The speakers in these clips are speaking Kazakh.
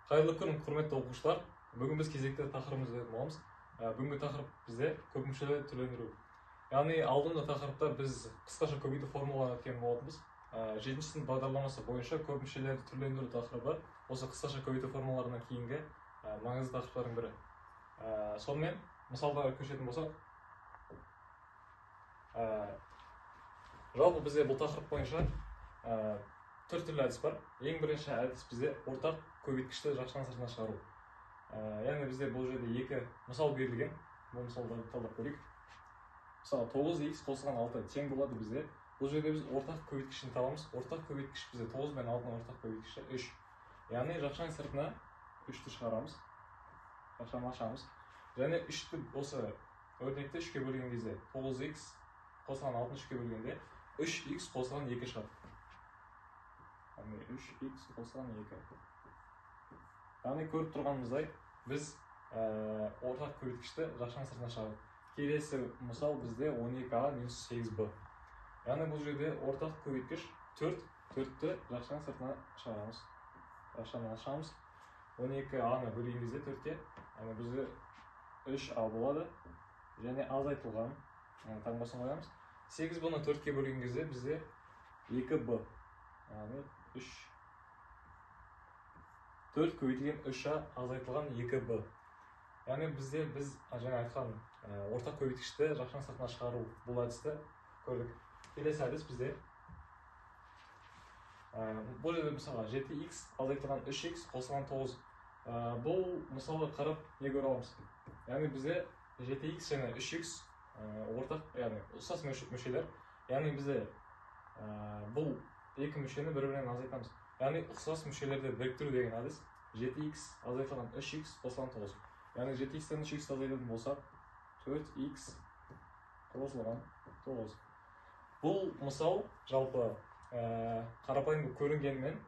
Қайырлы күн, құрметті оқушылар. Бүгін біз кезекті тақырыбымызды боламыз. Бүгінгі тақырып бізде көпмүшелі түрлендіру. Яғни алдыңғы тақырыпта біз қысқаша көбейту формулаларын өткен болатынбыз. 7-ші сынып бағдарламасы бойынша көпмүшелерді түрлендіру тақырыбы осы қысқаша көбейту формулаларынан кейінгі маңызды тақырыптардың бірі. Сонымен мысалдарға көшетін болсақ, жалпы бізде бұл тақырып бойынша 4 түрлі әдіс бар. Ең бірінші әдіс бізде ортақ көбейткішті жақшаның сыртына шығару. Яғни бізде бұл жерде екі мысал берілген. Бұл мысалдарды талдап көрейік. Мысалы 9х қосылған 6 тең болады бізде. Бұл жерде біз ортақ көбейткішін табамыз. Ортақ көбейткіш бізде 9 мен 6-ның ортақ көбейткіші 3. Яғни жақшаның сыртына 3-ті шығарамыз. Жақшаны ашамыз. Және 3-ті осы өрнекті 3-ке бөлген кезде 9х қосылған 6-ны 3-ке бөлгенде 3х қосылған 2 шығады. 3х қосылған 2. Яғни көріп тұрғанымыздай біз ортақ көбейткішті жақшаның сыртына шығардық. Келесі мысал бізде 12а минус 8b. Яғни бұл жерде ортақ көбейткіш 4-ті жақшаның сыртына шығарамыз. Жақшаны ашамыз. 12а-ны бөлген кезде 4-ке, яғни бізде 3а болады. Және азайтылған таңбасын қоямыз. 8b-ны 4-ке бөлген кезде бізде 2b. Яғни 4 көбейтілген 3а азайтылған 2b. Яғни бізде біз жаңа айтқан ортақ көбейткішті жақшаның сыртына шығару бұл әдісті көрдік. Келесі әдіс бізде бұл жерде мысалға 7х азайтылған 3х қосылған 9. Бұл мысалға қарап не көре аламыз? Яғни бізде 7х және 3х ортақ, яғни ұқсас мүшелер. Яғни бізде бұл екі мүшені бір-бірінен азайтамыз. Яғни ұқсас мүшелерді біріктіру деген әдіс 7х азайтылған 3х қосылған 9. Яғни 7х-тен 3х азайтатын болсақ 4х қосылған 9. Бұл мысал жалпы қарапайым көрінгенмен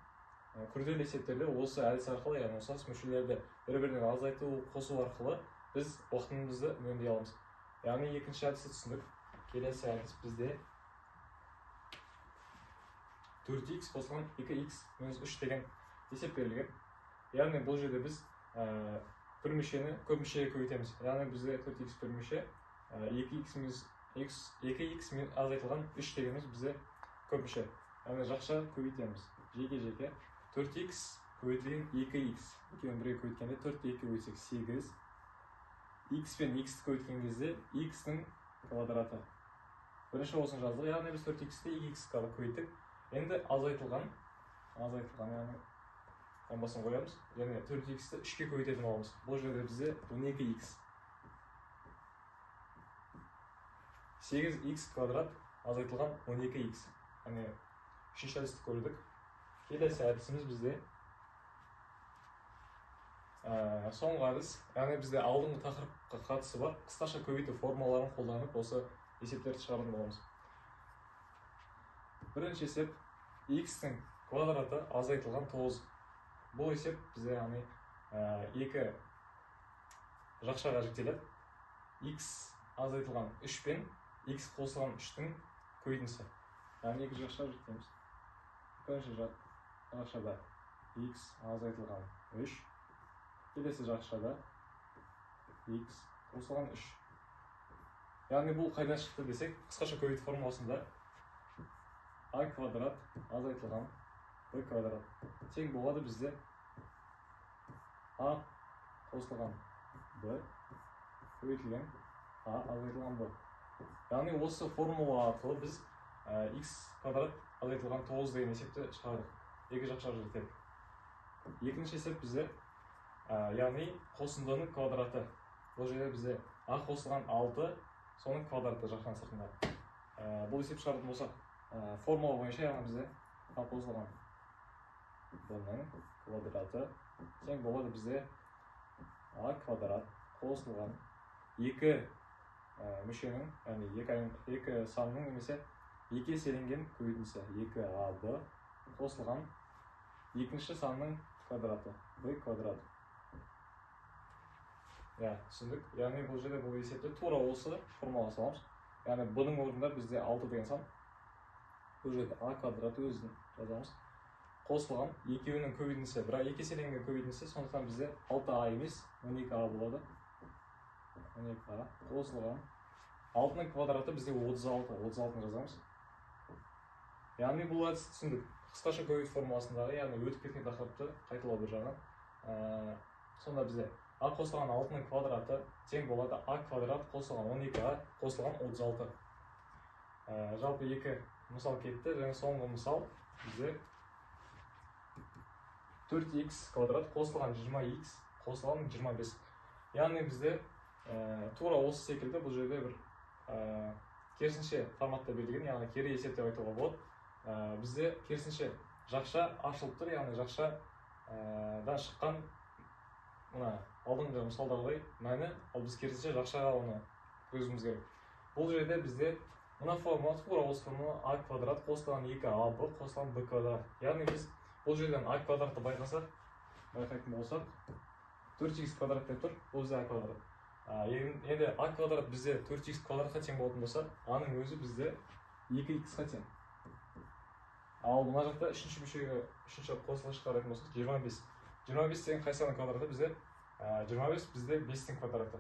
күрделі есептерде осы әдіс арқылы, яғни ұқсас мүшелерді бір-бірінен азайту, қосу арқылы біз уақытымызды үнемдей аламыз. Яғни екінші әдісті түсіндік. Келесі әдіс бізде 4х қосылған 2х минус 3 деген есеп берілген. Яғни бұл жерде біз бір мүшені көп мүшеге көбейтеміз. Яғни бізде 4х бір мүше, 2х минус азайтылған 3 дегеніміз бізде көп мүше. Яғни жақша көбейтеміз. Жеке-жеке 4х көбейтілген 2х. Екеуін бірге көбейткенде 4-ті 2 көбейтсек 8. Х пен х-ті көбейткен кезде х-ның квадраты. Бірінші осын жаздық. Яғни біз 4х-ті 2х-ға көбейттік. Енді азайтылған, яғни таңбасын қоямыз. Және 4х-ті 3-ке көбейтетін аламыз. Бұл жерде бізде 12х. 8х квадрат азайтылған 12х. Яғни үшінші әдісті көрдік. Келесі әдісіміз бізде соңғы әдіс. Яғни бізде алдыңғы тақырыпқа қатысы бар. Қысқаша көбейту формулаларын қолданып осы есептерді шығаратын боламыз. Бірінші есеп х-тің квадраты азайтылған 9. Бұл есеп бізде яғни екі жақшаға жіктеледі. Х азайтылған 3 пен х қосылған 3-тің көбейтіндісі. Яғни екі жақшаға жіктейміз. Бірінші жақшада х азайтылған 3. Келесі жақшада х қосылған 3. Яғни бұл қайдан шықты десек, қысқаша көбейту формуласында а квадрат азайтылған b квадрат тең болады бізде а қосылған b көбейтілген а азайтылған b. Яғни осы формула арқылы біз х квадрат азайтылған 9 деген есепті шығардық. Екі жақша жіктедік. Екінші есеп бізде яғни қосындының квадраты. Бұл жерде бізде а қосылған 6, соның квадраты жақшаның сыртында. Бұл есеп шығаратын болсақ, формула бойынша яғни бізде а қосылған b-ның квадраты тең болады бізде а квадрат қосылған 2 мүшенің, яғни екі санның немесе 2 еселенген көбейтіндісі 2ab қосылған екінші санның квадраты b квадрат. Түсіндік. Яғни бұл жерде бұл есепті тура осы формула саламыз. Яғни b-ның орнында бізде 6 деген сан. Бұл жерде а квадраты өзін жазамыз. қосылған екеуінің көбейтіндісі, бірақ екі еселенген көбейтіндісі, сондықтан бізде 6а емес 12а болады. 12а қосылған 6-ның квадраты бізде 36, 36-ны жазамыз. Яғни бұл әдісті түсіндік. Қысқаша көбейту формуласындағы, яғни өтіп кеткен тақырыпты қайталау бір жағынан. Сонда бізде а қосылған 6-ның квадраты тең болады а квадрат қосылған 12а қосылған 36. Жалпы екі мысал кетті, және соңғы мысал бізде 4x квадрат қосылған 20x қосылған 25. Яғни бізде тура осы секілді бұл жерде бір керісінше форматта берілген, яғни кері есеп деп айтуға болады. Бізде керісінше жақша ашылып тұр, яғни жақшадан шыққан мына алдыңғы мысалдағыдай мәні, ал біз керісінше жақшаға оны көзіміз керек. Бұл жерде бізде мына формула, тура осы формула а квадрат қосылған 2аб қосылған б квадрат. Яғни біз бұл жерден а квадратты байқайтын болсақ, 4x квадрат деп тұр, бұл бізде а квадрат. Енді а квадрат бізде 4x квадратқа тең болатын болса, аның өзі бізде 2x-қа тең. Ал мына жақта үшінші қосылғыш қарайтын болсақ, 25. 25 деген қай санның квадраты бізде? 25 бізде 5-тің квадраты.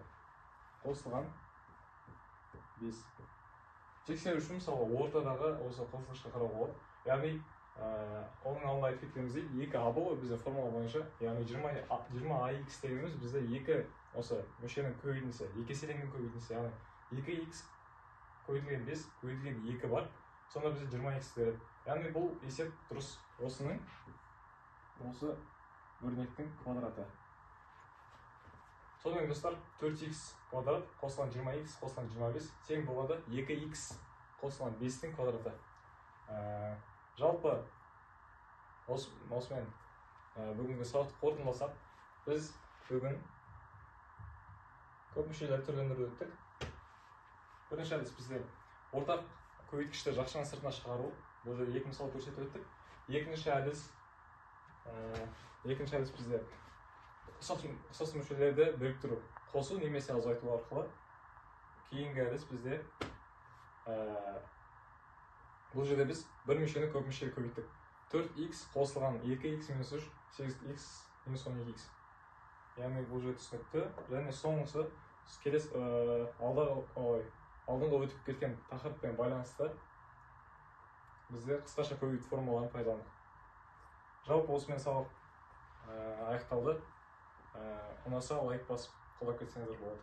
Қосылған 5. Тексеру үшін мысалы ортадағы осы қосылғышқа қарауға болады. Яғни оның алдында айтып кеткеніміздей 2а ғой бізде формула бойынша. Яғни 20ax дегеніміз бізде 2 осы мүшенің көбейтіндісі, 2 еселенген көбейтіндісі, яғни 2x көбейтілген 5 көбейтілген 2 бар. Сонда бізде 20x береді. Яғни бұл есеп дұрыс. Осының осы өрнектің квадраты. Сонымен достар, 4x квадрат қосылған 20x қосылған 25 тең болады 2x қосылған 5-тің квадраты. Жалпы осымен бүгінгі сабақты қорытындыласақ, біз бүгін көп мүшелі түрлендіруді өттік. Бірінші әдіс бізде ортақ көбейткішті жақшаның сыртына шығару. Бұл жерде екі мысал көрсетіп өттік. Екінші әдіс бізде ұқсас мүшелерді біріктіру, қосу немесе азайту арқылы. Кейінгі әдіс бізде бұл жерде біз бір мүшені көп мүшеге көбейттік. 4x қосылған 2x минус 3, 8x минус 12x. Яғни бұл жерде түсінікті. Және соңғысы келесі алдыңғы өтіп кеткен тақырыппен байланысты бізде қысқаша көбейту формулаларын пайдаландық. Жалпы осымен сабақ аяқталды. Ұнаса лайк басып қолдап кетсеңіздер болады.